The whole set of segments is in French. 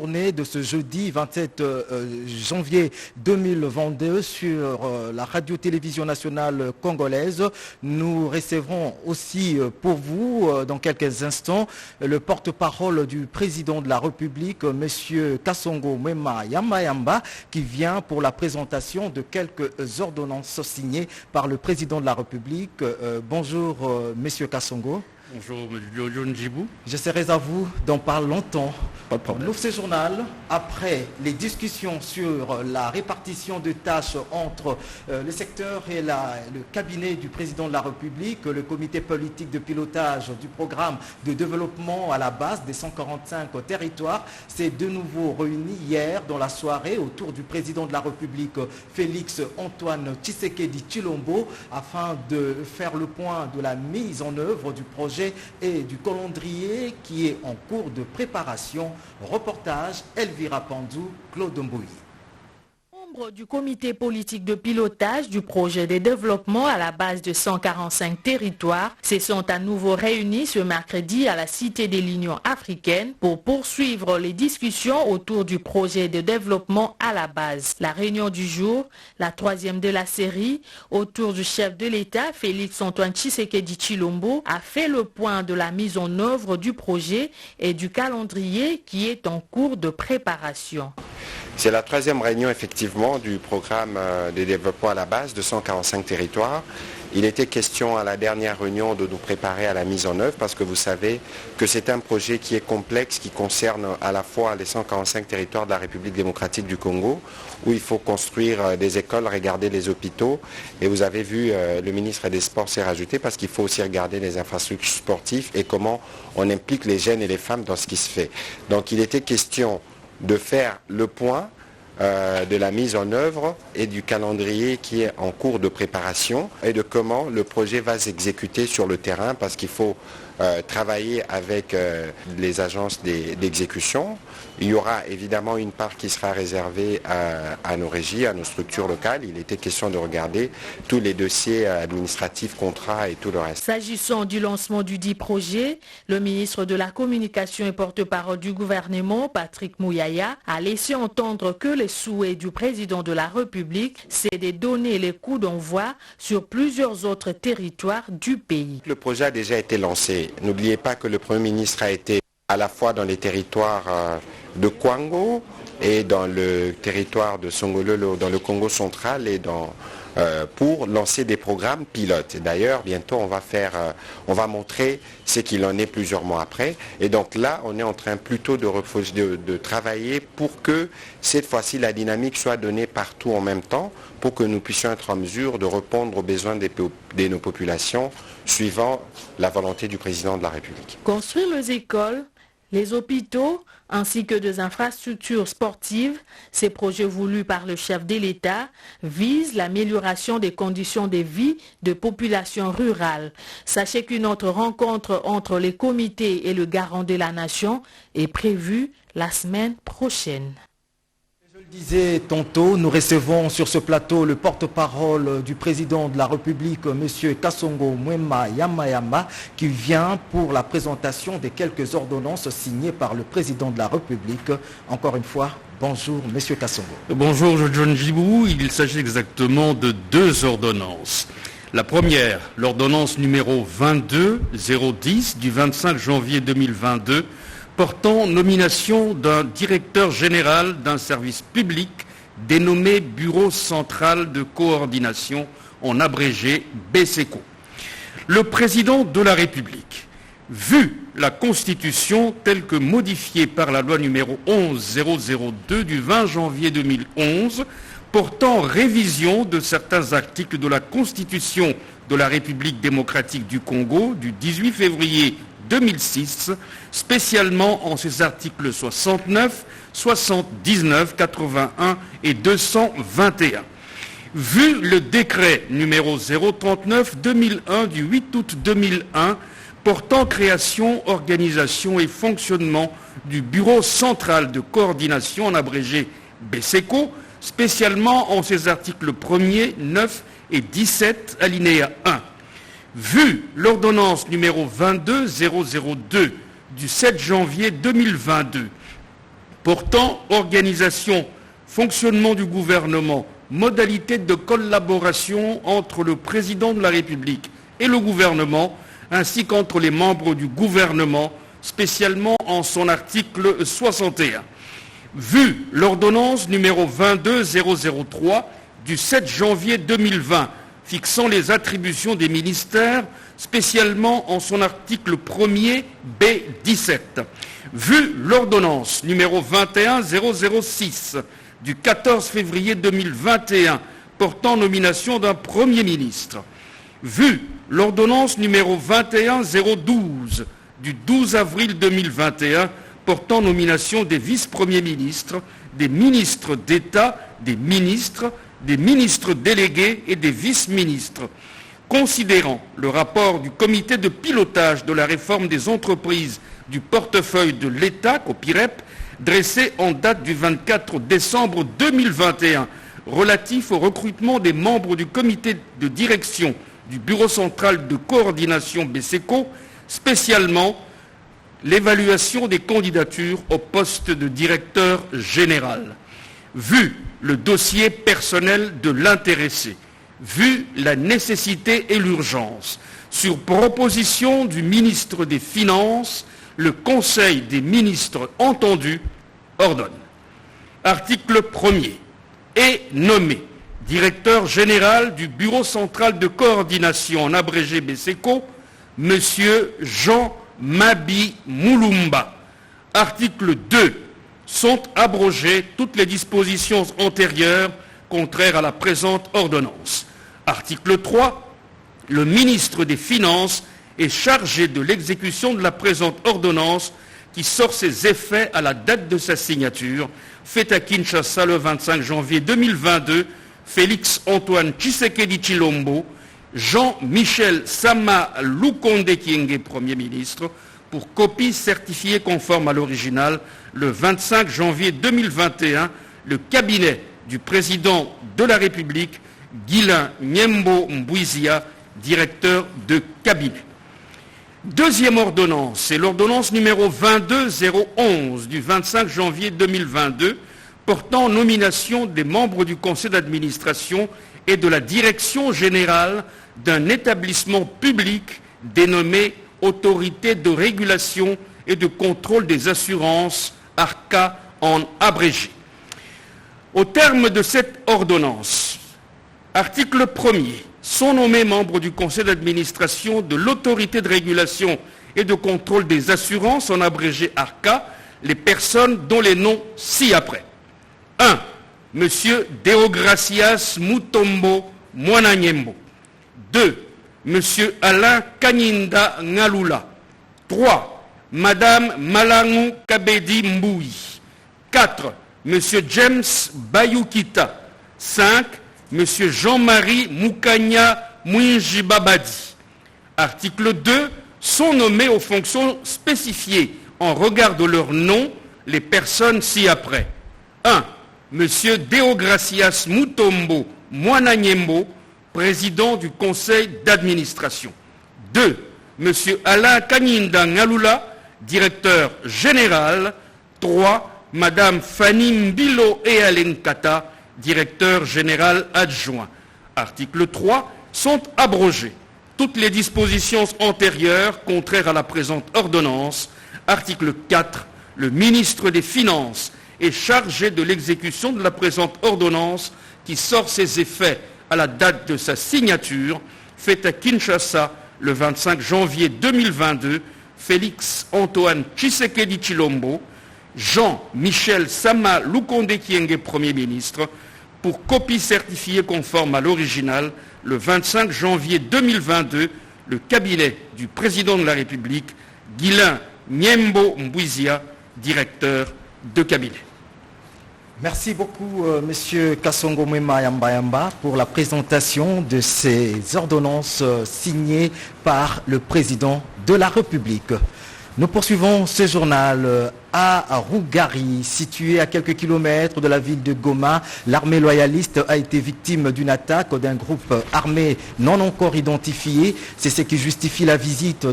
Journée de ce jeudi 27 janvier 2022 sur la radio-télévision nationale congolaise. Nous recevrons aussi pour vous dans quelques instants le porte-parole du président de la République, M. Kasongo Mwema Yamba, qui vient pour la présentation de quelques ordonnances signées par le président de la République. Bonjour M. Kasongo. Bonjour, M. John Djibou. Je serai à vous dans pas longtemps. Pas de problème. Nous, ce journal, après les discussions sur la répartition de tâches entre le secteur et le cabinet du président de la République, le comité politique de pilotage du programme de développement à la base des 145 territoires, s'est de nouveau réuni hier dans la soirée autour du président de la République, Félix Antoine Tshisekedi Tshilombo, afin de faire le point de la mise en œuvre du projet et du calendrier qui est en cours de préparation. Reportage Elvira Pandou, Claude Mbouy. Membres du comité politique de pilotage du projet de développement à la base de 145 territoires se sont à nouveau réunis ce mercredi à la Cité de l'Union africaine pour poursuivre les discussions autour du projet de développement à la base. La réunion du jour, la troisième de la série, autour du chef de l'État, Félix Antoine Tshisekedi Tshilombo, a fait le point de la mise en œuvre du projet et du calendrier qui est en cours de préparation. C'est la troisième réunion effectivement du programme de développement à la base de 145 territoires. Il était question à la dernière réunion de nous préparer à la mise en œuvre parce que vous savez que c'est un projet qui est complexe, qui concerne à la fois les 145 territoires de la République démocratique du Congo, où il faut construire des écoles, regarder les hôpitaux. Et vous avez vu, le ministre des Sports s'est rajouté parce qu'il faut aussi regarder les infrastructures sportives et comment on implique les jeunes et les femmes dans ce qui se fait. Donc il était question de faire le point de la mise en œuvre et du calendrier qui est en cours de préparation et de comment le projet va s'exécuter sur le terrain parce qu'il faut travailler avec les agences d'exécution. Il y aura évidemment une part qui sera réservée à nos régies, à nos structures locales. Il était question de regarder tous les dossiers administratifs, contrats et tout le reste. S'agissant du lancement du dit projet, le ministre de la Communication et porte-parole du gouvernement, Patrick Mouyaya, a laissé entendre que le souhait du président de la République, c'est de donner les coups d'envoi sur plusieurs autres territoires du pays. Le projet a déjà été lancé. N'oubliez pas que le Premier ministre a été à la fois dans les territoires de Kwango et dans le territoire de Songololo, dans le Congo central et pour lancer des programmes pilotes. D'ailleurs, bientôt, on va montrer ce qu'il en est plusieurs mois après. Et donc là, on est en train plutôt de travailler pour que cette fois-ci, la dynamique soit donnée partout en même temps pour que nous puissions être en mesure de répondre aux besoins de nos populations suivant la volonté du président de la République. Construire les écoles, les hôpitaux, ainsi que des infrastructures sportives, ces projets voulus par le chef de l'État visent l'amélioration des conditions de vie de populations rurales. Sachez qu'une autre rencontre entre les comités et le garant de la nation est prévue la semaine prochaine. Je le disais tantôt, nous recevons sur ce plateau le porte-parole du président de la République, M. Kasongo Mwema Yamba, qui vient pour la présentation des quelques ordonnances signées par le président de la République. Encore une fois, bonjour M. Kasongo. Bonjour John Djibou. Il s'agit exactement de deux ordonnances. La première, l'ordonnance numéro 22-010 du 25 janvier 2022, portant nomination d'un directeur général d'un service public dénommé Bureau central de coordination, en abrégé BCECO. Le président de la République, vu la Constitution telle que modifiée par la loi numéro 11-002 du 20 janvier 2011, portant révision de certains articles de la Constitution de la République démocratique du Congo du 18 février 2006, spécialement en ses articles 69, 79, 81 et 221. Vu le décret numéro 039-2001 du 8 août 2001 portant création, organisation et fonctionnement du Bureau central de coordination, en abrégé BCECO, spécialement en ses articles 1er, 9 et 17, alinéa 1. Vu l'ordonnance numéro 22-002 du 7 janvier 2022 portant organisation, fonctionnement du gouvernement, modalités de collaboration entre le président de la République et le gouvernement, ainsi qu'entre les membres du gouvernement, spécialement en son article 61. Vu l'ordonnance numéro 22003 du 7 janvier 2020, fixant les attributions des ministères, spécialement en son article 1er B17. Vu l'ordonnance numéro 21006 du 14 février 2021 portant nomination d'un Premier ministre. Vu l'ordonnance numéro 21012 du 12 avril 2021 portant nomination des vice-premiers ministres, des ministres d'État, des ministres délégués et des vice-ministres. Considérant le rapport du comité de pilotage de la réforme des entreprises du portefeuille de l'État, COPIREP, dressé en date du 24 décembre 2021, relatif au recrutement des membres du comité de direction du Bureau central de coordination BCECO, spécialement l'évaluation des candidatures au poste de directeur général. Vu le dossier personnel de l'intéressé, vu la nécessité et l'urgence, sur proposition du ministre des Finances, le Conseil des ministres entendu ordonne. Article 1er. Est nommé directeur général du Bureau central de coordination, en abrégé BCECO, M. Jean Mabi Moulumba. Article 2. Sont abrogées toutes les dispositions antérieures contraires à la présente ordonnance. Article 3. Le ministre des Finances est chargé de l'exécution de la présente ordonnance qui sort ses effets à la date de sa signature, faite à Kinshasa le 25 janvier 2022, Félix Antoine Tshisekedi Tshilombo, Jean-Michel Sama Lukonde Kyenge, Premier ministre, pour copie certifiée conforme à l'original, le 25 janvier 2021, le cabinet du président de la République, Guilain Nyembo Mbouizia, directeur de cabinet. Deuxième ordonnance, c'est l'ordonnance numéro 22011 du 25 janvier 2022 portant nomination des membres du conseil d'administration et de la direction générale d'un établissement public dénommé Autorité de régulation et de contrôle des assurances, ARCA en abrégé. Au terme de cette ordonnance, article 1er, sont nommés membres du conseil d'administration de l'autorité de régulation et de contrôle des assurances, en abrégé ARCA, les personnes dont les noms ci-après. 1. M. Deogracias Mutombo Mwananyembo. 2. M. Alain Kanyinda Ngalula. 3. Madame Malangu Kabedi Mboui. 4. M. James Bayukita. 5. M. Jean-Marie Moukanya Mouinjibabadi. Article 2. Sont nommés aux fonctions spécifiées en regard de leur nom les personnes ci-après. 1. M. Deogracias Mutombo Mwananyembo, président du conseil d'administration. 2. M. Alain Kanyinda Ngalula, directeur général. 3. Madame Fanny Mbilo Ealenkata, directeur général adjoint. Article 3. Sont abrogées toutes les dispositions antérieures contraires à la présente ordonnance. Article 4. Le ministre des Finances est chargé de l'exécution de la présente ordonnance qui sort ses effets à la date de sa signature, faite à Kinshasa le 25 janvier 2022, Félix Antoine Tshisekedi Tshilombo, Jean-Michel Sama Lukonde Kyenge, Premier ministre, pour copie certifiée conforme à l'original, le 25 janvier 2022, le cabinet du président de la République, Guilain Nyembo Mbouizia, directeur de cabinet. Merci beaucoup, Monsieur Kasongo Mwema Yamba pour la présentation de ces ordonnances signées par le président de la République. Nous poursuivons ce journal à Rougari, situé à quelques kilomètres de la ville de Goma. L'armée loyaliste a été victime d'une attaque d'un groupe armé non encore identifié. C'est ce qui justifie la visite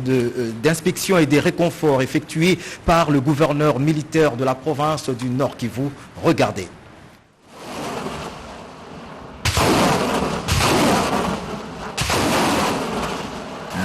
d'inspection et des réconforts effectués par le gouverneur militaire de la province du Nord Kivu. Regardez.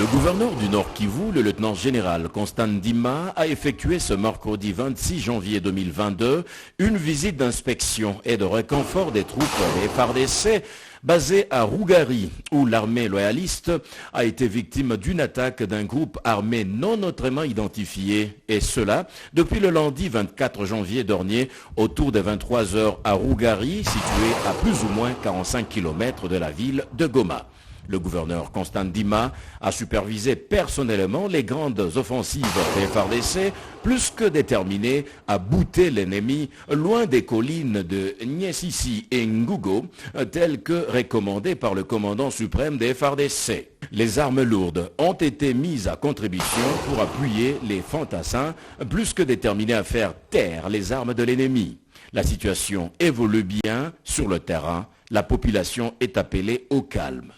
Le gouverneur du Nord Kivu, le lieutenant-général Constant Ndima, a effectué ce mercredi 26 janvier 2022 une visite d'inspection et de réconfort des troupes des FARDC basées à Rougari, où l'armée loyaliste a été victime d'une attaque d'un groupe armé non autrement identifié, et cela depuis le lundi 24 janvier dernier, autour de 23 h à Rougari, situé à plus ou moins 45 km de la ville de Goma. Le gouverneur Constant Ndima a supervisé personnellement les grandes offensives des FARDC, plus que déterminé à bouter l'ennemi loin des collines de Nyesisi et Ngugo, telles que recommandées par le commandant suprême des FARDC. Les armes lourdes ont été mises à contribution pour appuyer les fantassins, plus que déterminés à faire taire les armes de l'ennemi. La situation évolue bien sur le terrain. La population est appelée au calme.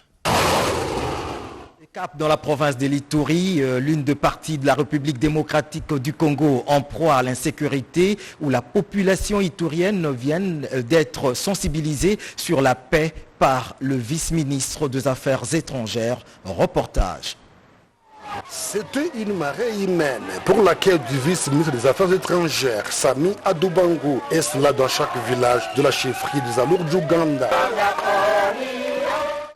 Cap dans la province de l'Ituri, l'une des parties de la République démocratique du Congo en proie à l'insécurité, où la population iturienne vient d'être sensibilisée sur la paix par le vice-ministre des Affaires étrangères. Reportage. C'était une marée humaine pour laquelle du vice-ministre des Affaires étrangères, Sami Adoubango, est cela dans chaque village de la chefferie des Alour d'Ouganda,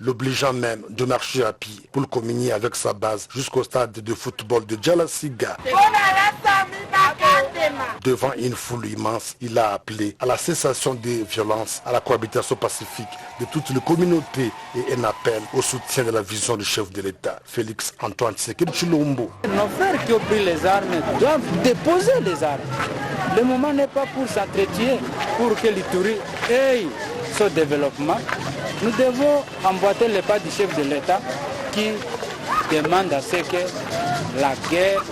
l'obligeant même de marcher à pied pour le communier avec sa base jusqu'au stade de football de Djalasiga. Devant une foule immense, il a appelé à la cessation des violences, à la cohabitation pacifique de toutes les communautés et un appel au soutien de la vision du chef de l'État, Félix Antoine Tshisekedi Tshilombo. Nos frères qui ont pris les armes doivent déposer les armes. Le moment n'est pas pour s'entretuer, pour que l'Ituri ait ce développement. Nous devons emboîter les pas du chef de l'État qui demande à ce que la guerre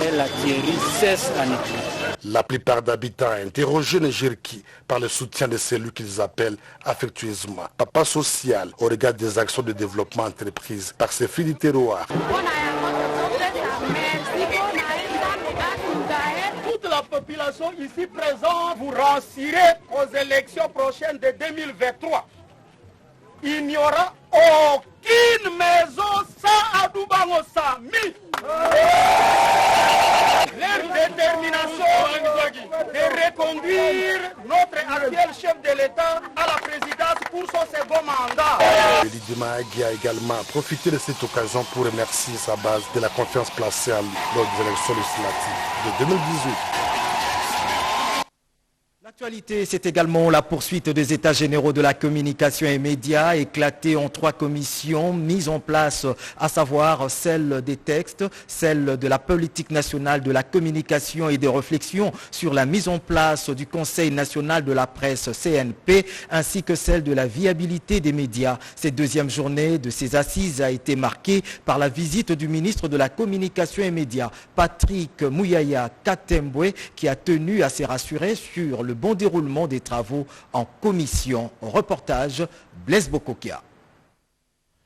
et la tuerie cessent en Ituri. La plupart d'habitants interrogés ne gèrent qui par le soutien de celui qu'ils appellent affectueusement papa social au regard des actions de développement entreprises par ces filles du terroir. Toute la population ici présente vous rassirez aux élections prochaines de 2023. Il n'y aura aucune maison sans Adoubango Sami. Leur détermination de reconduire notre actuel chef de l'État à la présidence pour son second mandat. Lidima Agui a également profité de cette occasion pour remercier sa base de la confiance placée en lui lors des élections législatives de 2018. L'actualité, c'est également la poursuite des états généraux de la communication et médias, éclatés en 3 commissions mises en place, à savoir celle des textes, celle de la politique nationale de la communication et des réflexions sur la mise en place du Conseil national de la presse CNP, ainsi que celle de la viabilité des médias. Cette deuxième journée de ces assises a été marquée par la visite du ministre de la communication et médias, Patrick Mouyaya Katembwe, qui a tenu à se rassurer sur le bon déroulement des travaux en commission. Reportage Blaise Bokokia.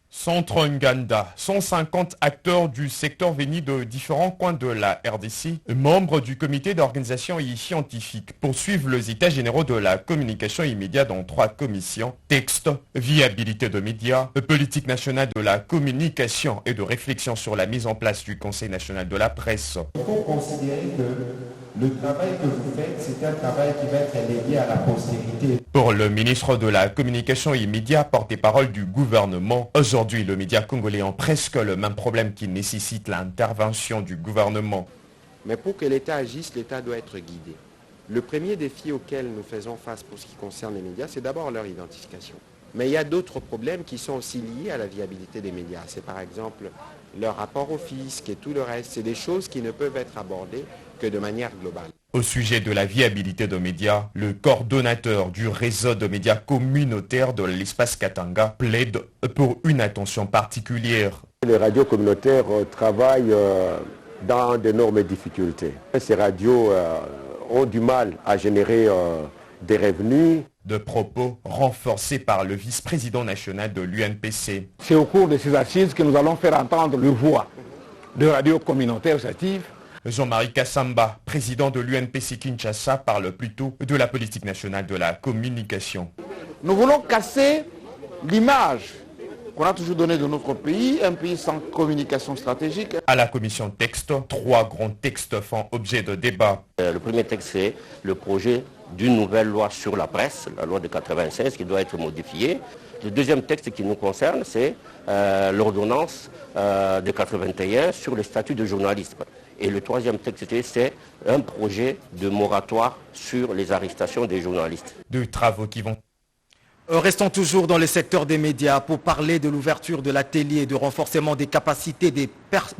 Centre Nganda, 150 acteurs du secteur venus de différents coins de la RDC, membres du comité d'organisation et scientifique, poursuivent les états généraux de la communication immédiate dans 3 commissions: texte, viabilité de médias, politique nationale de la communication et de réflexion sur la mise en place du Conseil national de la presse. Il faut considérer que le travail que vous faites, c'est un travail qui va être légué à la postérité. Pour le ministre de la communication immédiate, porte-parole du gouvernement, aujourd'hui le média congolais ont presque le même problème qui nécessite l'intervention du gouvernement. Mais pour que l'État agisse, l'État doit être guidé. Le premier défi auquel nous faisons face pour ce qui concerne les médias, c'est d'abord leur identification. Mais il y a d'autres problèmes qui sont aussi liés à la viabilité des médias. C'est par exemple leur rapport au fisc et tout le reste. C'est des choses qui ne peuvent être abordées que de manière globale. Au sujet de la viabilité des médias, le coordonnateur du réseau de médias communautaires de l'espace Katanga plaide pour une attention particulière. Les radios communautaires travaillent dans d'énormes difficultés. Ces radios ont du mal à générer des revenus. De propos renforcés par le vice-président national de l'UNPC. C'est au cours de ces assises que nous allons faire entendre le voix de radios communautaires actives. Jean-Marie Kassamba, président de l'UNPC Kinshasa, parle plutôt de la politique nationale de la communication. Nous voulons casser l'image qu'on a toujours donnée de notre pays, un pays sans communication stratégique. À la commission texte, 3 grands textes font objet de débat. Le premier texte, c'est le projet d'une nouvelle loi sur la presse, la loi de 96, qui doit être modifiée. Le deuxième texte qui nous concerne, c'est l'ordonnance de 81 sur le statut de journaliste. Et le troisième texte, c'est un projet de moratoire sur les arrestations des journalistes. Deux travaux qui vont... Restons toujours dans le secteur des médias pour parler de l'ouverture de l'atelier de renforcement des capacités des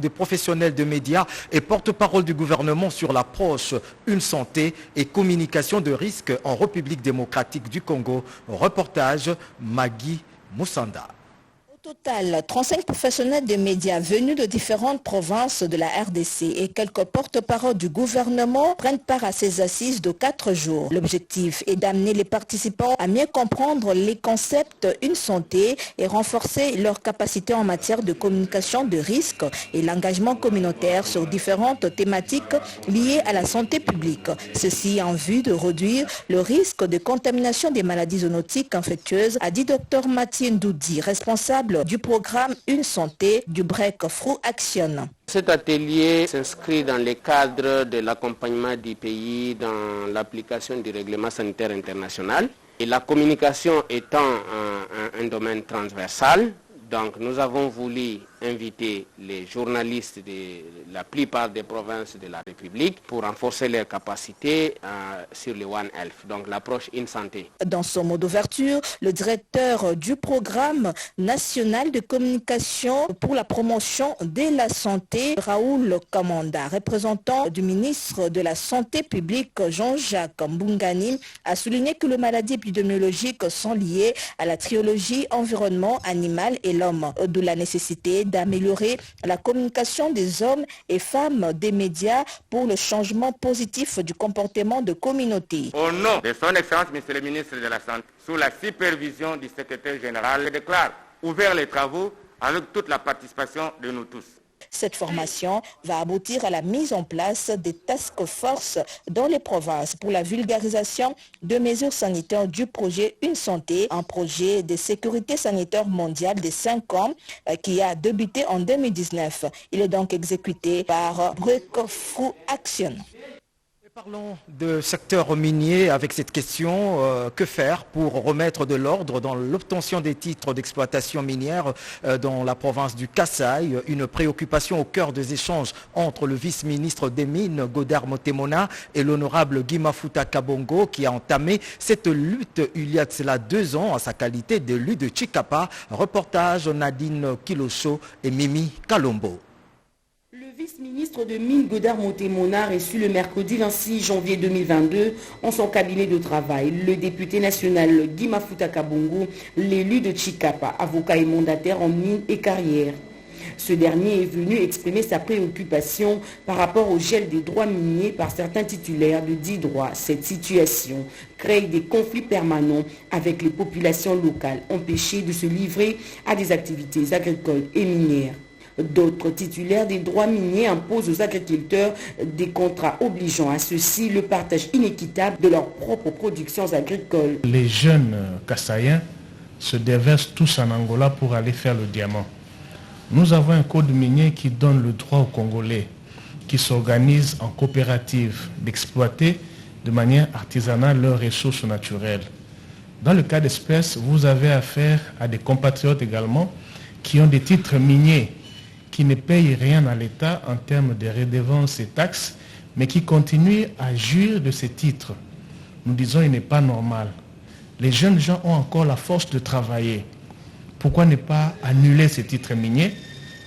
professionnels de médias et porte-parole du gouvernement sur l'approche Une santé et communication de risque en République démocratique du Congo. Reportage Magui Moussanda. Au total, 35 professionnels de médias venus de différentes provinces de la RDC et quelques porte-paroles du gouvernement prennent part à ces assises de 4 jours. L'objectif est d'amener les participants à mieux comprendre les concepts Une santé et renforcer leurs capacités en matière de communication de risque et l'engagement communautaire sur différentes thématiques liées à la santé publique. Ceci en vue de réduire le risque de contamination des maladies zoonotiques infectieuses, a dit Dr Mathieu Ndoudi, responsable du programme Une santé du Breakthrough Action. Cet atelier s'inscrit dans le cadre de l'accompagnement du pays dans l'application du règlement sanitaire international. Et la communication étant un domaine transversal, donc nous avons voulu inviter les journalistes de la plupart des provinces de la République pour renforcer leurs capacités sur le One Health, donc l'approche Une santé. Dans son mot d'ouverture, le directeur du programme national de communication pour la promotion de la santé, Raoul Kamanda, représentant du ministre de la Santé publique Jean-Jacques Mbungani, a souligné que les maladies épidémiologiques sont liées à la trilogie environnement, animal et l'homme, d'où la nécessité d'améliorer la communication des hommes et femmes des médias pour le changement positif du comportement de communauté. Au nom de son Excellence, Monsieur le ministre de la Santé, sous la supervision du secrétaire général, je déclare ouvert les travaux avec toute la participation de nous tous. Cette formation va aboutir à la mise en place des task force dans les provinces pour la vulgarisation de mesures sanitaires du projet Une santé, un projet de sécurité sanitaire mondiale de 5 ans qui a débuté en 2019. Il est donc exécuté par Breakthrough Action. Parlons de secteur minier avec cette question, que faire pour remettre de l'ordre dans l'obtention des titres d'exploitation minière dans la province du Kasaï, une préoccupation au cœur des échanges entre le vice-ministre des Mines, Godard Motemona, et l'honorable Guy Mafuta Kabongo qui a entamé cette lutte il y a de cela 2 ans à sa qualité d'élu de Chikapa. Reportage Nadine Kilosho et Mimi Kalombo. Le vice-ministre de Mines Godard Motemona reçu le mercredi 26 janvier 2022 en son cabinet de travail le député national Guy Mafuta Kabongo, l'élu de Chikapa, avocat et mandataire en mines et carrières. Ce dernier est venu exprimer sa préoccupation par rapport au gel des droits miniers par certains titulaires de 10 droits. Cette situation crée des conflits permanents avec les populations locales, empêchées de se livrer à des activités agricoles et minières. D'autres titulaires des droits miniers imposent aux agriculteurs des contrats obligeant à ceux-ci le partage inéquitable de leurs propres productions agricoles. Les jeunes Kasaïens se déversent tous en Angola pour aller faire le diamant. Nous avons un code minier qui donne le droit aux Congolais qui s'organisent en coopérative d'exploiter de manière artisanale leurs ressources naturelles. Dans le cas d'espèce, vous avez affaire à des compatriotes également qui ont des titres miniers qui ne payent rien à l'État en termes de redevances et taxes, mais qui continuent à jouir de ces titres. Nous disons qu'il n'est pas normal. Les jeunes gens ont encore la force de travailler. Pourquoi ne pas annuler ces titres miniers,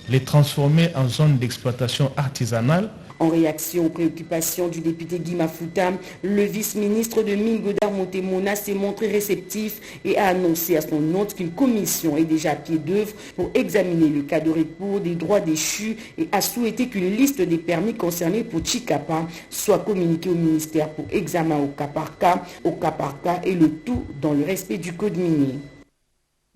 les transformer en zones d'exploitation artisanale En réaction aux préoccupations du député Guy Mafuta, le vice-ministre de Mines Godard Montemona s'est montré réceptif et a annoncé à son hôte qu'une commission est déjà à pied d'œuvre pour examiner le cas de recours des droits déchus et a souhaité qu'une liste des permis concernés pour Chikapa soit communiquée au ministère pour examen au cas par cas et le tout dans le respect du code minier.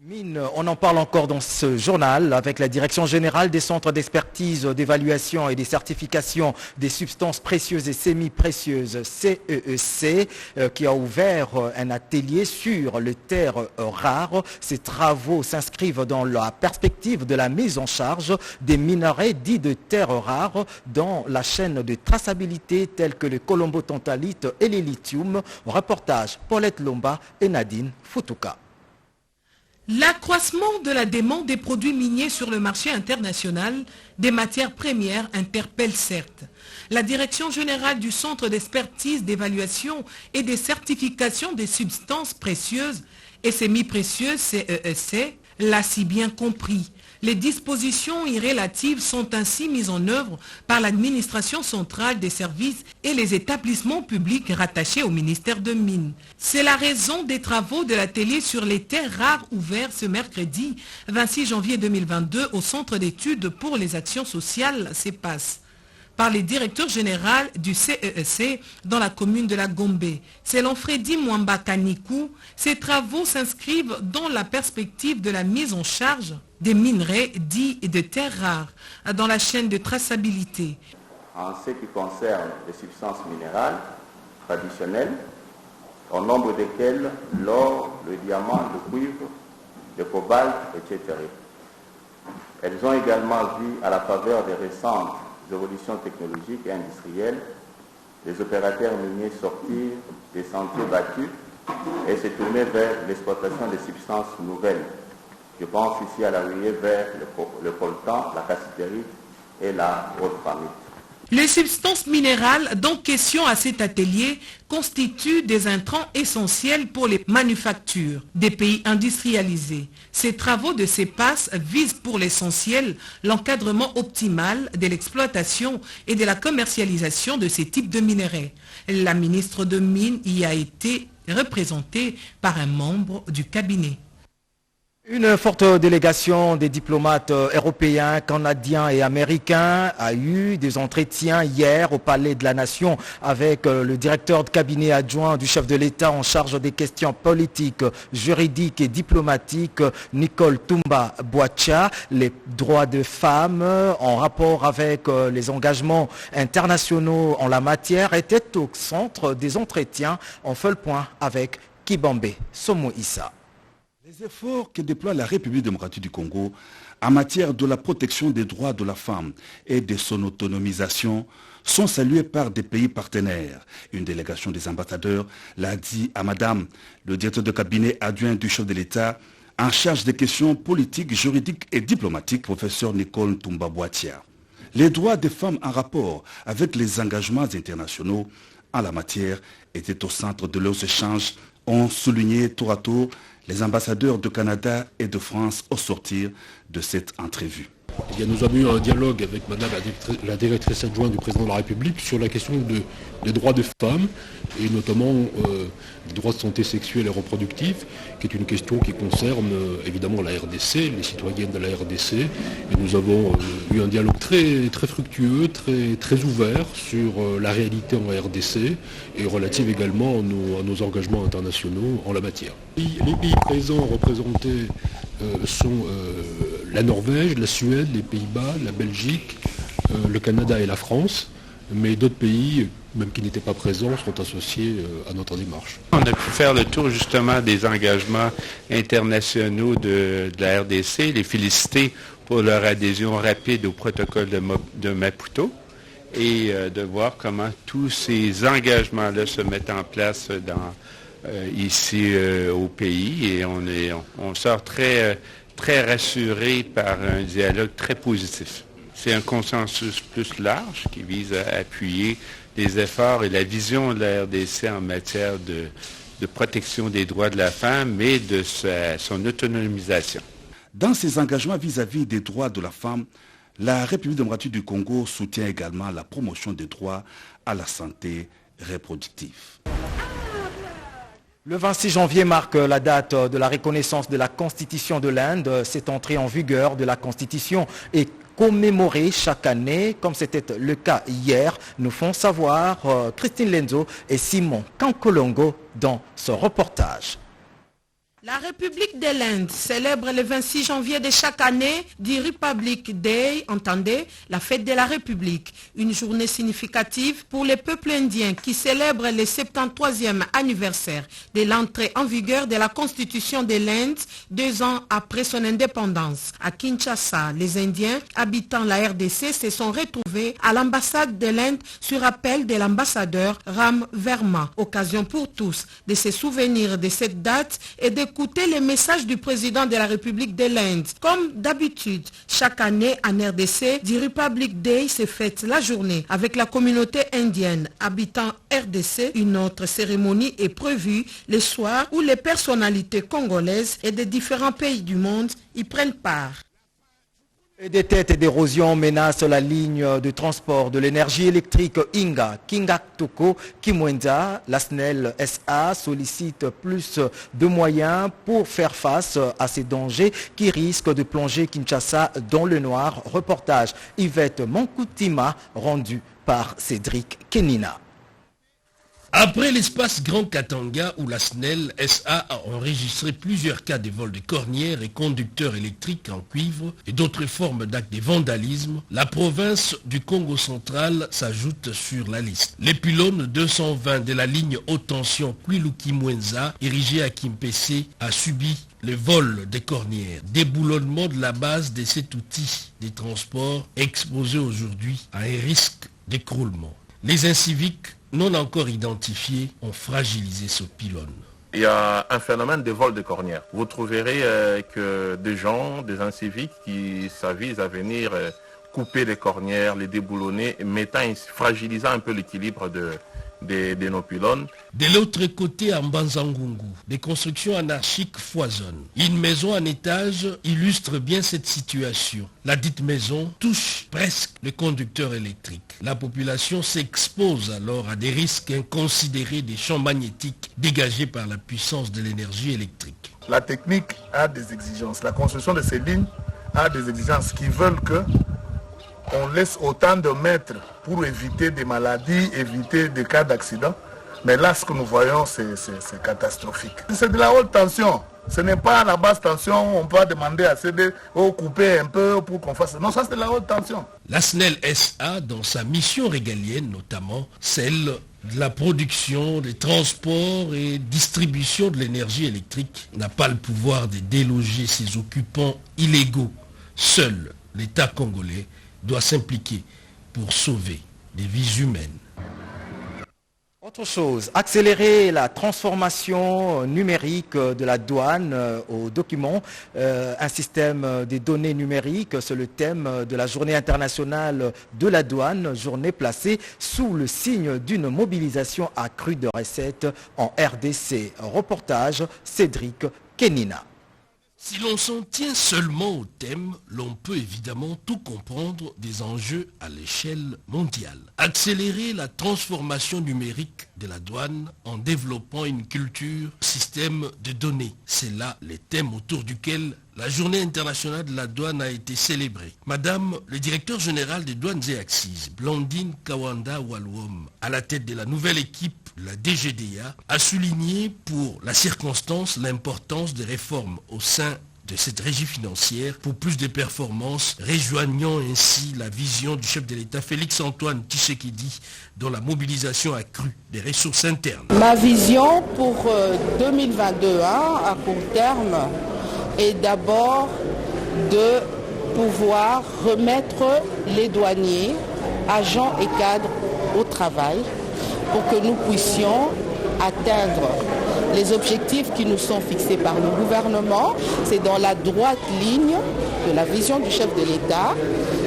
Mine, on en parle encore dans ce journal avec la Direction générale des centres d'expertise, d'évaluation et des certifications des substances précieuses et semi-précieuses, CEEC, qui a ouvert un atelier sur les terres rares. Ces travaux s'inscrivent dans la perspective de la mise en charge des minerais dits de terres rares dans la chaîne de traçabilité tels que le colombo-tantalite et les lithium. Reportage Paulette Lomba et Nadine Futuka. L'accroissement de la demande des produits miniers sur le marché international des matières premières interpelle certes. La Direction générale du Centre d'expertise, d'évaluation et de certification des substances précieuses et semi-précieuses CEEC l'a si bien compris. Les dispositions y relatives sont ainsi mises en œuvre par l'administration centrale des services et les établissements publics rattachés au ministère de Mines. C'est la raison des travaux de l'atelier sur les terres rares ouvert ce mercredi 26 janvier 2022 au Centre d'études pour les actions sociales CEPAS par les directeurs généraux du CEEC dans la commune de la Gombe. Selon Freddy Mwamba Kanikou, ces travaux s'inscrivent dans la perspective de la mise en charge des minerais dits de terres rares dans la chaîne de traçabilité. En ce qui concerne les substances minérales traditionnelles, au nombre desquelles l'or, le diamant, le cuivre, le cobalt, etc. Elles ont également vu, à la faveur des récentes évolutions technologiques et industrielles, les opérateurs miniers sortir des sentiers battus et se tourner vers l'exploitation des substances nouvelles. Je pense ici à la ruée vers le coltan, la cassitérite et la wolframite. Les substances minérales dont question à cet atelier constituent des intrants essentiels pour les manufactures des pays industrialisés. Ces travaux de CEPAS visent pour l'essentiel l'encadrement optimal de l'exploitation et de la commercialisation de ces types de minerais. La ministre de Mines y a été représentée par un membre du cabinet. Une forte délégation des diplomates européens, canadiens et américains a eu des entretiens hier au Palais de la Nation avec le directeur de cabinet adjoint du chef de l'État en charge des questions politiques, juridiques et diplomatiques, Nicole Tumba Boacha. Les droits de femmes en rapport avec les engagements internationaux en la matière étaient au centre des entretiens. On fait le point avec Kibambe Somo Issa. Les efforts que déploie la République démocratique du Congo en matière de la protection des droits de la femme et de son autonomisation sont salués par des pays partenaires. Une délégation des ambassadeurs l'a dit à Madame le directeur de cabinet adjoint du chef de l'État en charge des questions politiques, juridiques et diplomatiques, professeur Nicole Tumba Boatia. Les droits des femmes en rapport avec les engagements internationaux en la matière étaient au centre de leurs échanges, ont souligné tour à tour les ambassadeurs de Canada et de France au sortir de cette entrevue. Nous avons eu un dialogue avec Madame la directrice adjointe du président de la République sur la question des droits des femmes et notamment des droits de santé sexuelle et reproductive, qui est une question qui concerne évidemment la RDC, les citoyennes de la RDC. Et nous avons eu un dialogue très, très fructueux, très ouvert sur la réalité en RDC et relative également à nos engagements internationaux en la matière. Les pays présents représentés sont la Norvège, la Suède, les Pays-Bas, la Belgique, le Canada et la France, mais d'autres pays, même qui n'étaient pas présents, sont associés à notre démarche. On a pu faire le tour justement des engagements internationaux de la RDC, les féliciter pour leur adhésion rapide au protocole de Maputo et de voir comment tous ces engagements-là se mettent en place ici au pays et on sort très rassuré par un dialogue très positif. C'est un consensus plus large qui vise à appuyer les efforts et la vision de la RDC en matière de protection des droits de la femme et de son autonomisation. Dans ses engagements vis-à-vis des droits de la femme, La République démocratique du Congo soutient également la promotion des droits à la santé reproductive. Le 26 janvier marque la date de la reconnaissance de la Constitution de l'Inde. Cette entrée en vigueur de la Constitution est commémorée chaque année, comme c'était le cas hier, nous font savoir Christine Lenzo et Simon Kankolongo dans ce reportage. La République de l'Inde célèbre le 26 janvier de chaque année du Republic Day, entendez, la fête de la République, une journée significative pour les peuples indiens qui célèbrent le 73e anniversaire de l'entrée en vigueur de la Constitution de l'Inde 2 ans après son indépendance. À Kinshasa, les Indiens habitant la RDC se sont retrouvés à l'ambassade de l'Inde sur appel de l'ambassadeur Ram Verma. Occasion pour tous de se souvenir de cette date et d'écouter les messages du président de la République de l'Inde. Comme d'habitude, chaque année en RDC, du Republic Day se fête la journée avec la communauté indienne habitant RDC. Une autre cérémonie est prévue le soir où les personnalités congolaises et des différents pays du monde y prennent part. Des têtes d'érosion menacent la ligne de transport de l'énergie électrique Inga, Kingaktoko, Kimwenza. La SNEL SA sollicite plus de moyens pour faire face à ces dangers qui risquent de plonger Kinshasa dans le noir. Reportage Yvette Mankoutima rendu par Cédric Kenina. Après l'espace Grand Katanga où la SNEL SA a enregistré plusieurs cas de vol de cornières et conducteurs électriques en cuivre et d'autres formes d'actes de vandalisme, la province du Congo central s'ajoute sur la liste. Les pylônes 220 de la ligne haute tension Kwilu-Kimwenza, érigée à Kimpese, a subi le vol des cornières, déboulonnement de la base de cet outil de transport exposé aujourd'hui à un risque d'écroulement. Les inciviques non encore identifiés ont fragilisé ce pylône. Il y a un phénomène de vol de cornières. Vous trouverez que des gens, des inciviques qui s'avisent à venir couper les cornières, les déboulonner, fragilisant un peu l'équilibre de nos pylônes. De l'autre côté, à Mbanzangungu, des constructions anarchiques foisonnent. Une maison en étage illustre bien cette situation. La dite maison touche presque le conducteur électrique. La population s'expose alors à des risques inconsidérés des champs magnétiques dégagés par la puissance de l'énergie électrique. La technique a des exigences. La construction de ces lignes a des exigences qui veulent que on laisse autant de mètres pour éviter des maladies, éviter des cas d'accident. Mais là, ce que nous voyons, c'est catastrophique. C'est de la haute tension. Ce n'est pas la basse tension, on peut demander à céder ou couper un peu pour qu'on fasse... Non, ça c'est de la haute tension. La SNEL SA, dans sa mission régalienne notamment, celle de la production, des transports et distribution de l'énergie électrique, n'a pas le pouvoir de déloger ses occupants illégaux. Seul l'État congolais doit s'impliquer pour sauver des vies humaines. Autre chose, accélérer la transformation numérique de la douane aux documents, un système des données numériques, c'est le thème de la journée internationale de la douane, journée placée sous le signe d'une mobilisation accrue de recettes en RDC. Reportage Cédric Kenina. Si l'on s'en tient seulement au thème, l'on peut évidemment tout comprendre des enjeux à l'échelle mondiale. Accélérer la transformation numérique de la douane en développant une culture, système de données. C'est là le thème autour duquel la journée internationale de la douane a été célébrée. Madame le directeur général des douanes et accises, Blandine Kawanda Walwom, à la tête de la nouvelle équipe, la DGDA, a souligné pour la circonstance l'importance des réformes au sein de cette régie financière pour plus de performances, rejoignant ainsi la vision du chef de l'État Félix Antoine Tshisekedi dans la mobilisation accrue des ressources internes. Ma vision pour 2022 à court terme est d'abord de pouvoir remettre les douaniers, agents et cadres au travail pour que nous puissions atteindre les objectifs qui nous sont fixés par le gouvernement. C'est dans la droite ligne de la vision du chef de l'État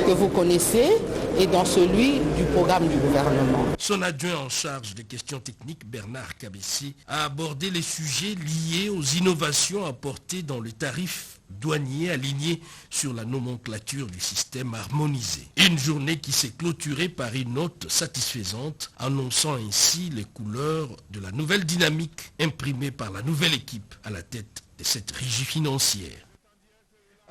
que vous connaissez et dans celui du programme du gouvernement. Son adjoint en charge des questions techniques, Bernard Kabessi, a abordé les sujets liés aux innovations apportées dans le tarif douanier aligné sur la nomenclature du système harmonisé. Une journée qui s'est clôturée par une note satisfaisante, annonçant ainsi les couleurs de la nouvelle dynamique imprimée par la nouvelle équipe à la tête de cette régie financière.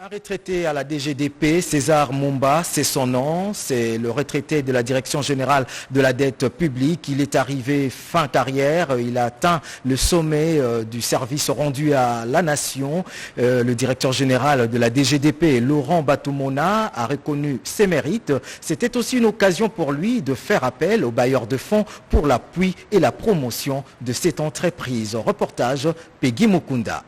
Un retraité à la DGDP, César Mumba, c'est son nom, c'est le retraité de la Direction Générale de la Dette Publique. Il est arrivé fin carrière, il a atteint le sommet du service rendu à la Nation. Le directeur général de la DGDP, Laurent Batoumona, a reconnu ses mérites. C'était aussi une occasion pour lui de faire appel aux bailleurs de fonds pour l'appui et la promotion de cette entreprise. Reportage Peggy Mukunda.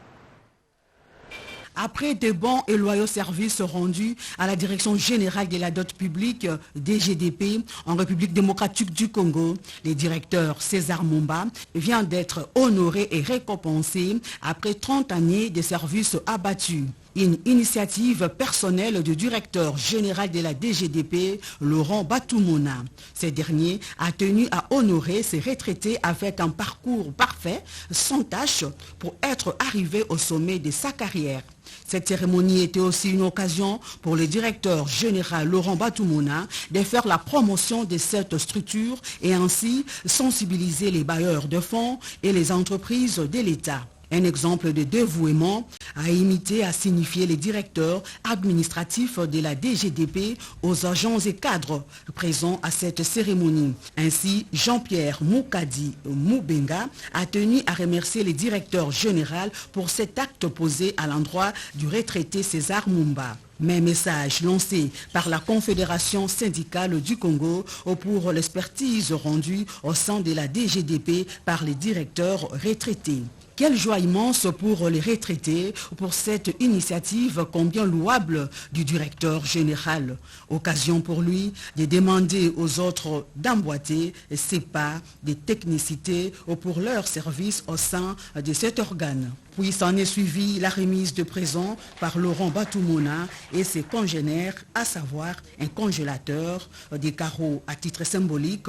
Après de bons et loyaux services rendus à la Direction Générale de la Dette Publique, DGDP, en République démocratique du Congo, le directeur César Mumba vient d'être honoré et récompensé après 30 années de services abattus. Une initiative personnelle du directeur général de la DGDP, Laurent Batoumona. Ce dernier a tenu à honorer ses retraités avec un parcours parfait, sans tâche, pour être arrivé au sommet de sa carrière. Cette cérémonie était aussi une occasion pour le directeur général Laurent Batoumona de faire la promotion de cette structure et ainsi sensibiliser les bailleurs de fonds et les entreprises de l'État. Un exemple de dévouement à imiter, à signifier les directeurs administratifs de la DGDP aux agents et cadres présents à cette cérémonie. Ainsi, Jean-Pierre Moukadi Moubenga a tenu à remercier le directeur général pour cet acte posé à l'endroit du retraité César Mumba. Même message lancé par la Confédération syndicale du Congo pour l'expertise rendue au sein de la DGDP par les directeurs retraités. Quelle joie immense pour les retraités pour cette initiative combien louable du directeur général. Occasion pour lui de demander aux autres d'emboîter ses pas, des technicités pour leur service au sein de cet organe. Puis s'en est suivi la remise de présents par Laurent Batoumona et ses congénères, à savoir un congélateur, des carreaux à titre symbolique,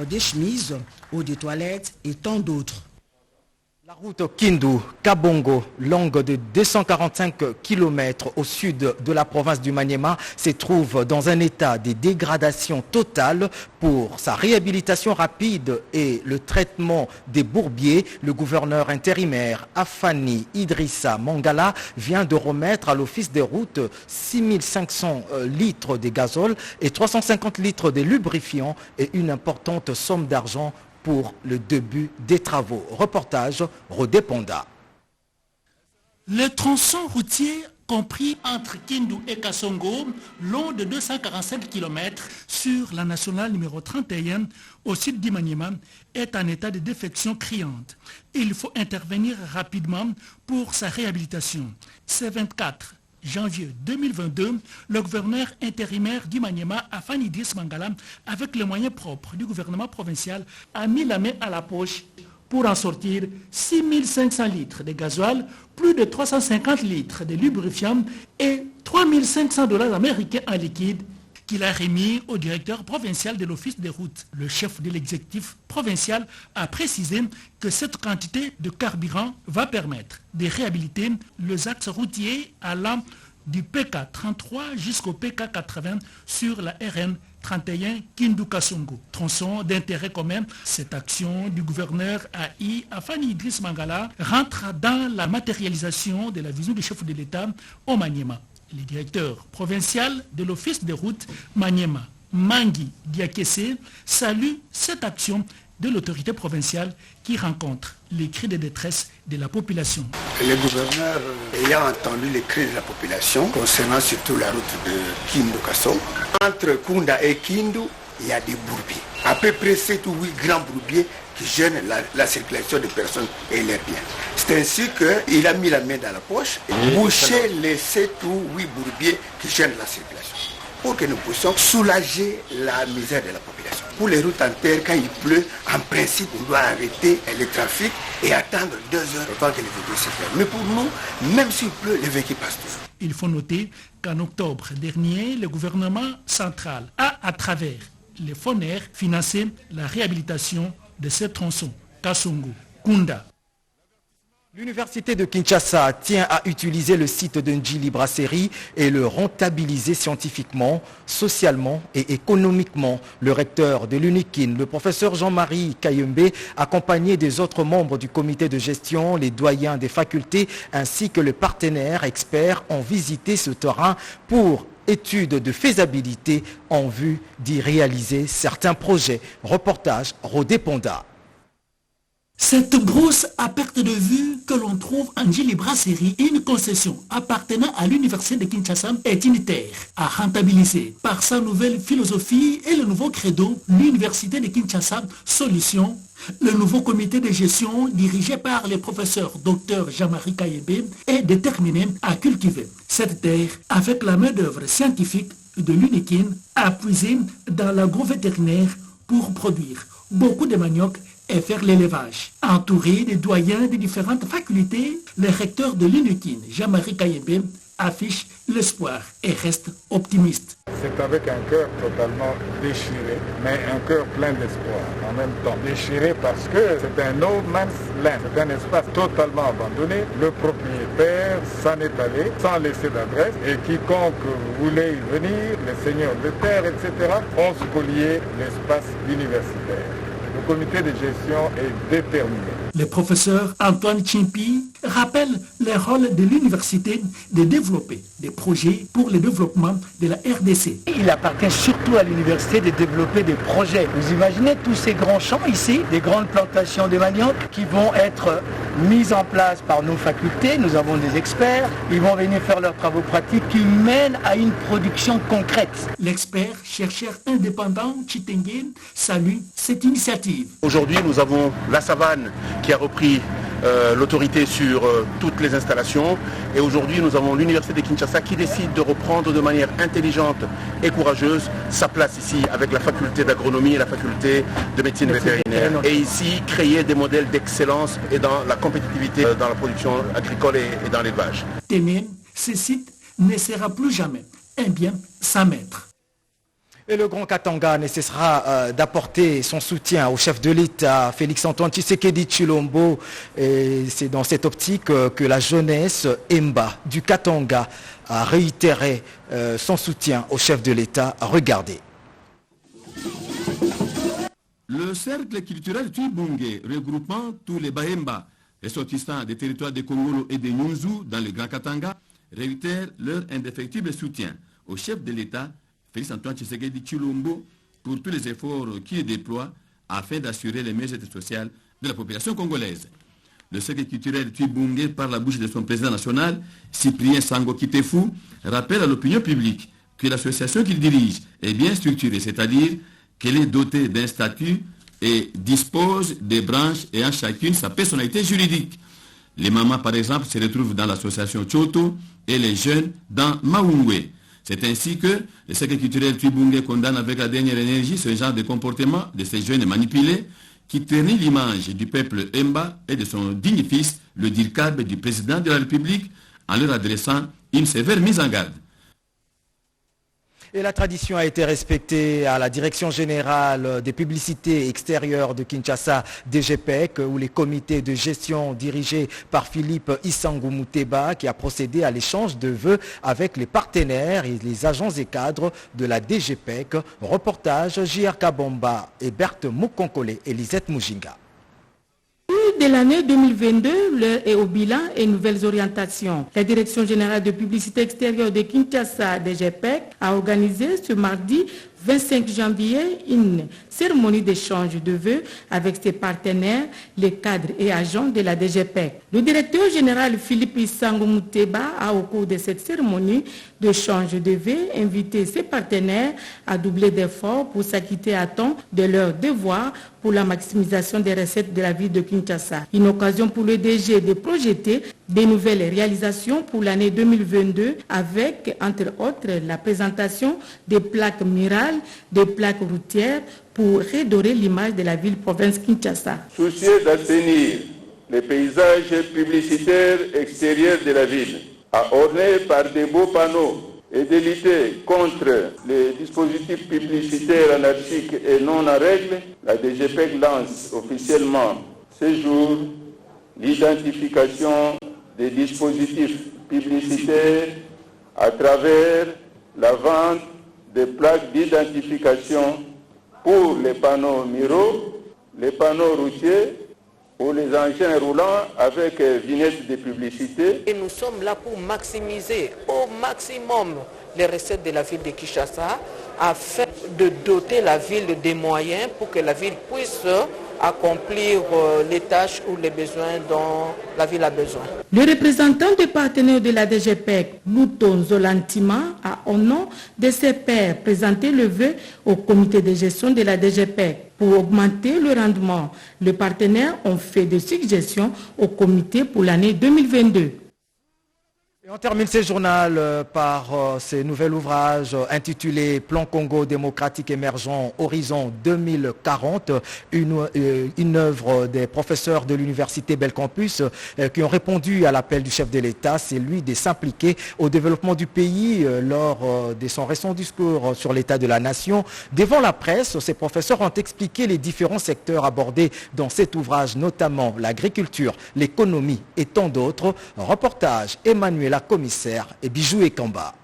des chemises, eau de toilette et tant d'autres. La route Kindu-Kabongo, longue de 245 km au sud de la province du Maniema, se trouve dans un état de dégradation totale. Pour sa réhabilitation rapide et le traitement des bourbiers, le gouverneur intérimaire Afani Idrissa Mangala vient de remettre à l'office des routes 6500 litres de gazole et 350 litres de lubrifiant et une importante somme d'argent pour le début des travaux. Reportage Rodé Ponda. Le tronçon routier compris entre Kindu et Kasongo, long de 245 km sur la nationale numéro 31 au sud du Maniema, est en état de défection criante. Il faut intervenir rapidement pour sa réhabilitation. C'est 24 janvier 2022, le gouverneur intérimaire du Maniema, Afani Idrissa Mangala, avec les moyens propres du gouvernement provincial, a mis la main à la poche pour en sortir 6500 litres de gasoil, plus de 350 litres de lubrifiant et 3500 $ américains en liquide qu'il a remis au directeur provincial de l'Office des routes. Le chef de l'exécutif provincial a précisé que cette quantité de carburant va permettre de réhabiliter les axes routiers allant du PK 33 jusqu'au PK 80 sur la RN 31 Kindu-Kasongo. Tronçon d'intérêt commun, cette action du gouverneur AI Afani Idrissa Mangala rentre dans la matérialisation de la vision du chef de l'État au Maniema. Le directeur provincial de l'Office des routes Maniema, Mangi Diakese, salue cette action de l'autorité provinciale qui rencontre les cris de détresse de la population. Le gouverneur ayant entendu les cris de la population concernant surtout la route de Kindu-Kasongo, entre Kunda et Kindu, il y a des bourbiers. À peu près 7 ou 8 grands bourbiers qui gênent la circulation des personnes et leurs biens. C'est ainsi qu'il a mis la main dans la poche et bouché les 7 ou 8 bourbiers qui gênent la circulation. pour que nous puissions soulager la misère de la population. Pour les routes en terre, quand il pleut, en principe, on doit arrêter le trafic et attendre 2 heures avant que les véhicules se ferment. Mais pour nous, même s'il pleut, les véhicules passent toujours. Il faut noter qu'en octobre dernier, le gouvernement central a, à travers les FONER, financé la réhabilitation de ces tronçons. Kasongo, Kunda. L'université de Kinshasa tient à utiliser le site de Njili Brasserie et le rentabiliser scientifiquement, socialement et économiquement. Le recteur de l'UNIKIN, le professeur Jean-Marie Kayembe, accompagné des autres membres du comité de gestion, les doyens des facultés ainsi que les partenaires experts ont visité ce terrain pour étude de faisabilité en vue d'y réaliser certains projets. Reportage Rodé Ponda. Cette brousse à perte de vue que l'on trouve en Njili Brasserie, une concession appartenant à l'université de Kinshasa, est une terre à rentabiliser. Par sa nouvelle philosophie et le nouveau credo, l'université de Kinshasa Solutions, le nouveau comité de gestion dirigé par le professeur Dr Jean-Marie Kayembe est déterminé à cultiver cette terre avec la main-d'œuvre scientifique de l'UNIKIN puisée dans l'agro-vétérinaire pour produire beaucoup de manioc et faire l'élevage. Entouré des doyens des différentes facultés, le recteur de l'UNIKIN, Jean-Marie Kayembe, affiche l'espoir et reste optimiste. C'est avec un cœur totalement déchiré, mais un cœur plein d'espoir en même temps. Déchiré parce que c'est un no man's land, c'est un espace totalement abandonné. Le propriétaire s'en est allé sans laisser d'adresse et quiconque voulait y venir, les seigneurs de terre, etc., ont spolié l'espace universitaire. Le comité de gestion est déterminé. Le professeur Antoine Chimpi rappelle le rôle de l'université de développer des projets pour le développement de la RDC. Il appartient surtout à l'université de développer des projets. Vous imaginez tous ces grands champs ici, des grandes plantations de manioc qui vont être mises en place par nos facultés. Nous avons des experts, ils vont venir faire leurs travaux pratiques qui mènent à une production concrète. L'expert, chercheur indépendant Chitengue salue cette initiative. Aujourd'hui, nous avons la savane qui a repris l'autorité sur toutes les installations. Et aujourd'hui, nous avons l'université de Kinshasa qui décide de reprendre de manière intelligente et courageuse sa place ici avec la faculté d'agronomie et la faculté de médecine vétérinaire. Et ici, créer des modèles d'excellence et dans la compétitivité dans la production agricole et dans l'élevage. Témé, ce site ne sera plus jamais un bien sans maître. Et le Grand Katanga ne cessera d'apporter son soutien au chef de l'État, Félix-Antoine Tshisekedi Tshilombo. Et c'est dans cette optique que la jeunesse Emba du Katanga a réitéré son soutien au chef de l'État. Regardez. Le cercle culturel Twibunge, regroupant tous les Bahemba, ressortissants des territoires de Kongolo et de Nyunzu dans le Grand Katanga, réitère leur indéfectible soutien au chef de l'État, Félix-Antoine Tshisekedi Tshilombo, pour tous les efforts qu'il déploie afin d'assurer les meilleures aides sociales de la population congolaise. Le cercle culturel Twibunge, par la bouche de son président national, Cyprien Sango Kitefu, rappelle à l'opinion publique que l'association qu'il dirige est bien structurée, c'est-à-dire qu'elle est dotée d'un statut et dispose des branches ayant chacune sa personnalité juridique. Les mamans, par exemple, se retrouvent dans l'association Choto et les jeunes dans Maungwe. C'est ainsi que le cercle culturel Twibunge condamne avec la dernière énergie ce genre de comportement de ces jeunes manipulés qui ternit l'image du peuple Emba et de son digne fils, le Dirkab du président de la République, en leur adressant une sévère mise en garde. Et la tradition a été respectée à la Direction générale des publicités extérieures de Kinshasa, DGPEC, où les comités de gestion dirigés par Philippe Isangou Mouteba, qui a procédé à l'échange de vœux avec les partenaires et les agents et cadres de la DGPEC. Reportage J.R. Kabomba et Berthe Moukonkole et Lisette Moujinga. De l'année 2022, l'heure est au bilan et nouvelles orientations. La Direction générale de publicité extérieure de Kinshasa, DGPEC, a organisé ce mardi 25 janvier une cérémonie d'échange de vœux avec ses partenaires, les cadres et agents de la DGPEC. Le directeur général Philippe Isango Mouteba a, au cours de cette cérémonie de change de vie, invité ses partenaires à doubler d'efforts pour s'acquitter à temps de leurs devoirs pour la maximisation des recettes de la ville de Kinshasa. Une occasion pour le DG de projeter des nouvelles réalisations pour l'année 2022 avec, entre autres, la présentation des plaques murales, des plaques routières pour redorer l'image de la ville-province Kinshasa. Soucieux d'assainir les paysages publicitaires extérieurs de la ville, à orner par des beaux panneaux et de lutter contre les dispositifs publicitaires anarchiques et non en règle, la DGPEC lance officiellement ce jour l'identification des dispositifs publicitaires à travers la vente des plaques d'identification pour les panneaux muraux, les panneaux routiers ou les engins roulants avec vignettes de publicité. Et nous sommes là pour maximiser au maximum les recettes de la ville de Kinshasa afin de doter la ville des moyens pour que la ville puisse accomplir les tâches ou les besoins dont la ville a besoin. Le représentant des partenaires de la DGPEC, Luton Zolantima, a au nom de ses pairs présenté le vœu au comité de gestion de la DGPEC pour augmenter le rendement. Les partenaires ont fait des suggestions au comité pour l'année 2022. Et on termine ce journal par ce nouvel ouvrage intitulé Plan Congo démocratique émergent Horizon 2040, une œuvre des professeurs de l'université Belcampus qui ont répondu à l'appel du chef de l'État, c'est lui de s'impliquer au développement du pays lors de son récent discours sur l'état de la nation. Devant la presse, ces professeurs ont expliqué les différents secteurs abordés dans cet ouvrage, notamment l'agriculture, l'économie et tant d'autres. Reportage Emmanuel commissaire et Bijou et Kamba.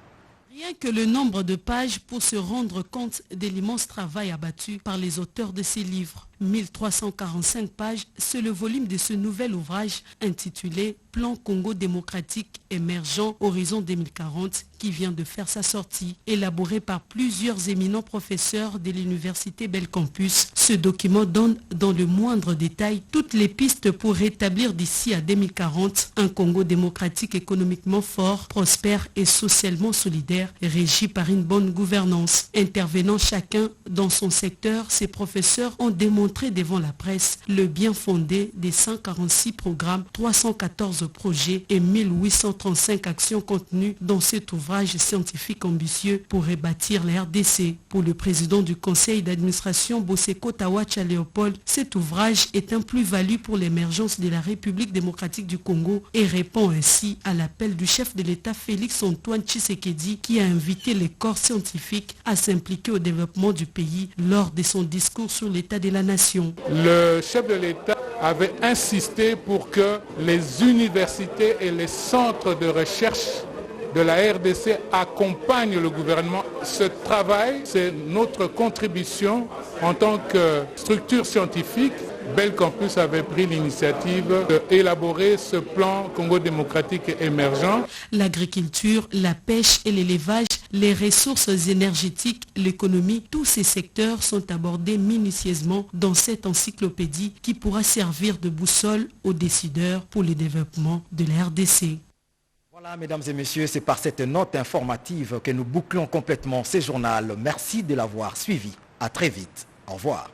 Rien que le nombre de pages pour se rendre compte de l'immense travail abattu par les auteurs de ces livres. 1345 pages, c'est le volume de ce nouvel ouvrage intitulé Plan Congo démocratique émergent Horizon 2040 qui vient de faire sa sortie. Élaboré par plusieurs éminents professeurs de l'université Belcampus, ce document donne dans le moindre détail toutes les pistes pour rétablir d'ici à 2040 un Congo démocratique économiquement fort, prospère et socialement solidaire, régi par une bonne gouvernance. Intervenant chacun dans son secteur, ces professeurs ont démontré devant la presse le bien fondé des 146 programmes, 314 projets et 1835 actions contenues dans cet ouvrage scientifique ambitieux pour rebâtir la RDC. Pour le président du conseil d'administration Boseko Tawacha Léopold, cet ouvrage est un plus-value pour l'émergence de la République démocratique du Congo et répond ainsi à l'appel du chef de l'État Félix Antoine Tshisekedi qui a invité les corps scientifiques à s'impliquer au développement du pays lors de son discours sur l'état de la nation. Le chef de l'État avait insisté pour que les universités et les centres de recherche de la RDC accompagnent le gouvernement. Ce travail, c'est notre contribution en tant que structure scientifique. Belcampus avait pris l'initiative d'élaborer ce plan Congo démocratique émergent. L'agriculture, la pêche et l'élevage, les ressources énergétiques, l'économie, tous ces secteurs sont abordés minutieusement dans cette encyclopédie qui pourra servir de boussole aux décideurs pour le développement de la RDC. Voilà, mesdames et messieurs, c'est par cette note informative que nous bouclons complètement ce journal. Merci de l'avoir suivi. À très vite. Au revoir.